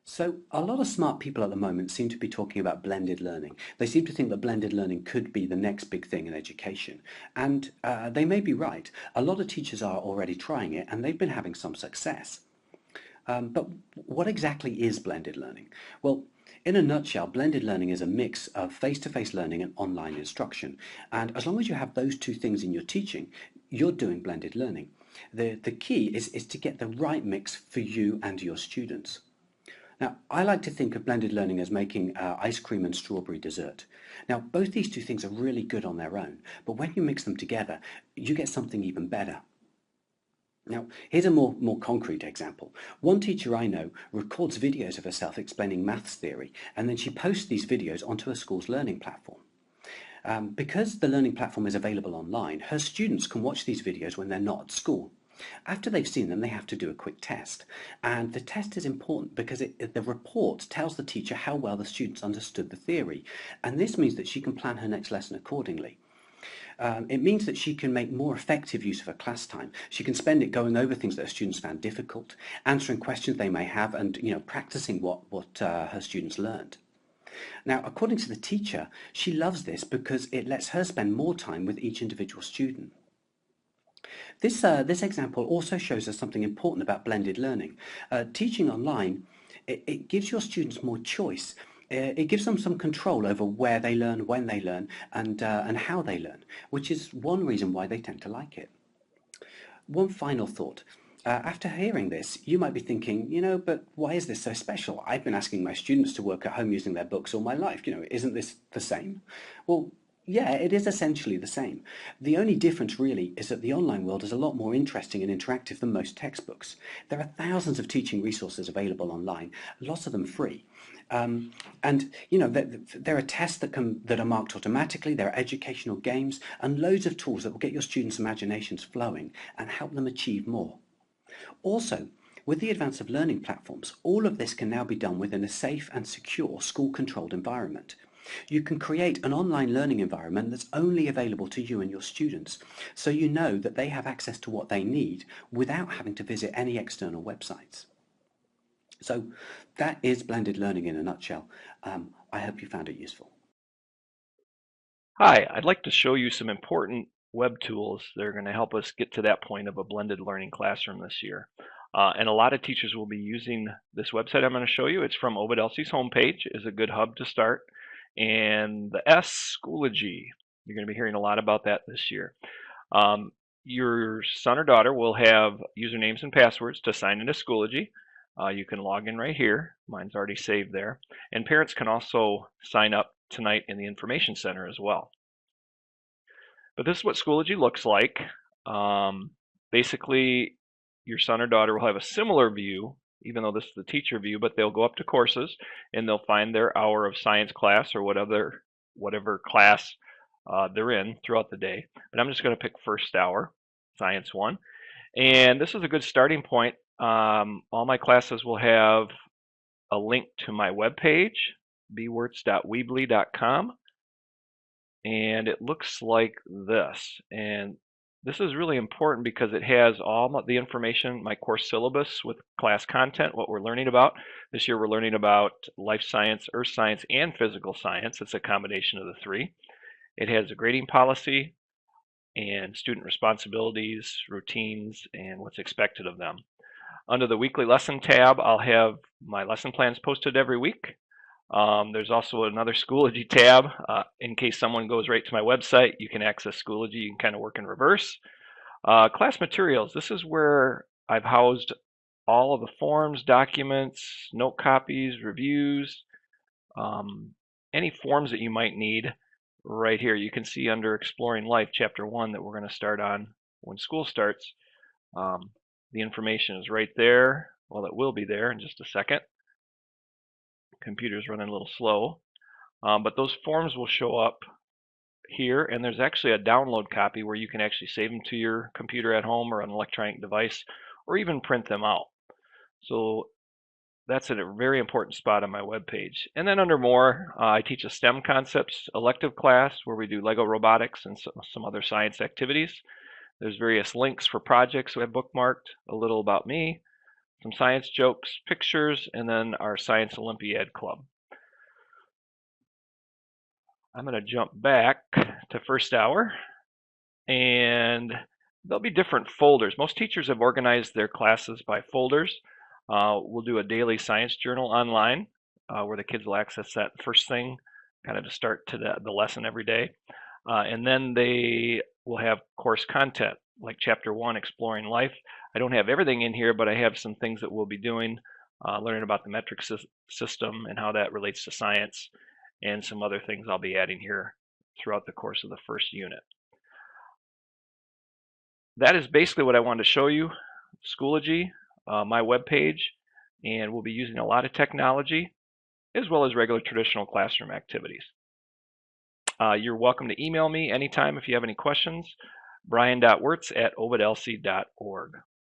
So, a lot of smart people at the moment seem to be talking about blended learning. They seem to think that blended learning could be the next big thing in education. And they may be right. A lot of teachers are already trying it and they've been having some success. But what exactly is blended learning? Well, in a nutshell, blended learning is a mix of face-to-face learning and online instruction. And as long as you have those two things in your teaching, you're doing blended learning. The key is to get the right mix for you and your students. Now, I like to think of blended learning as making ice cream and strawberry dessert. Now, both these two things are really good on their own, but when you mix them together, you get something even better. Now, here's a more concrete example. One teacher I know records videos of herself explaining maths theory, and then she posts these videos onto her school's learning platform. Because the learning platform is available online, her students can watch these videos when they're not at school. After they've seen them, they have to do a quick test. And the test is important because the report tells the teacher how well the students understood the theory. And this means that she can plan her next lesson accordingly. It means that she can make more effective use of her class time. She can spend it going over things that her students found difficult, answering questions they may have, and practicing what her students learned. Now, according to the teacher, she loves this because it lets her spend more time with each individual student. This example also shows us something important about blended learning. Teaching online, it gives your students more choice. It gives them some control over where they learn, when they learn, and how they learn, which is one reason why they tend to like it. One final thought. After hearing this, you might be thinking, but why is this so special? I've been asking my students to work at home using their books all my life. Isn't this the same? Well, yeah, it is essentially the same. The only difference really is that the online world is a lot more interesting and interactive than most textbooks. There are thousands of teaching resources available online, lots of them free. And there are tests that are marked automatically. There are educational games and loads of tools that will get your students' imaginations flowing and help them achieve more. Also, with the advance of learning platforms, all of this can now be done within a safe and secure school-controlled environment. You can create an online learning environment that's only available to you and your students, so you know that they have access to what they need without having to visit any external websites. So that is blended learning in a nutshell. I hope you found it useful. Hi, I'd like to show you some important web tools that are going to help us get to that point of a blended learning classroom this year. And a lot of teachers will be using this website I'm going to show you. It's from Obed Elsie's homepage, is a good hub to start. And the S, Schoology. You're going to be hearing a lot about that this year. Um, your son or daughter will have usernames and passwords to sign into Schoology. You can log in right here. Mine's already saved there. And parents can also sign up tonight in the Information Center as well. But this is what Schoology looks like. Basically, your son or daughter will have a similar view, even though this is the teacher view, but they'll go up to courses and they'll find their hour of science class or whatever class they're in throughout the day. But I'm just going to pick first hour, Science 1. And this is a good starting point. All my classes will have a link to my webpage, bwerts.weebly.com, and it looks like this. And this is really important because it has all the information, my course syllabus with class content, what we're learning about. This year we're learning about life science, earth science, and physical science. It's a combination of the three. It has a grading policy and student responsibilities, routines, and what's expected of them. Under the weekly lesson tab, I'll have my lesson plans posted every week. There's also another Schoology tab. In case someone goes right to my website, you can access Schoology. You can kind of work in reverse. Class materials. This is where I've housed all of the forms, documents, note copies, reviews, any forms that you might need right here. You can see under Exploring Life, Chapter 1, that we're going to start on when school starts. The information is right there. Well, it will be there in just a second. Computer's running a little slow. But those forms will show up here, and there's actually a download copy where you can actually save them to your computer at home or an electronic device, or even print them out. So that's a very important spot on my webpage. And then under more, I teach a STEM concepts elective class where we do Lego robotics and some other science activities. There's various links for projects we have bookmarked, a little about me, some science jokes, pictures, and then our Science Olympiad Club. I'm going to jump back to first hour, and there'll be different folders. Most teachers have organized their classes by folders. We'll do a daily science journal online where the kids will access that first thing, kind of to start to the lesson every day. And then they will have course content, like Chapter 1, Exploring Life. I don't have everything in here, but I have some things that we'll be doing, learning about the metric system and how that relates to science, and some other things I'll be adding here throughout the course of the first unit. That is basically what I wanted to show you, Schoology, my webpage, and we'll be using a lot of technology as well as regular traditional classroom activities. You're welcome to email me anytime if you have any questions, brian.wirtz@ovidlc.org.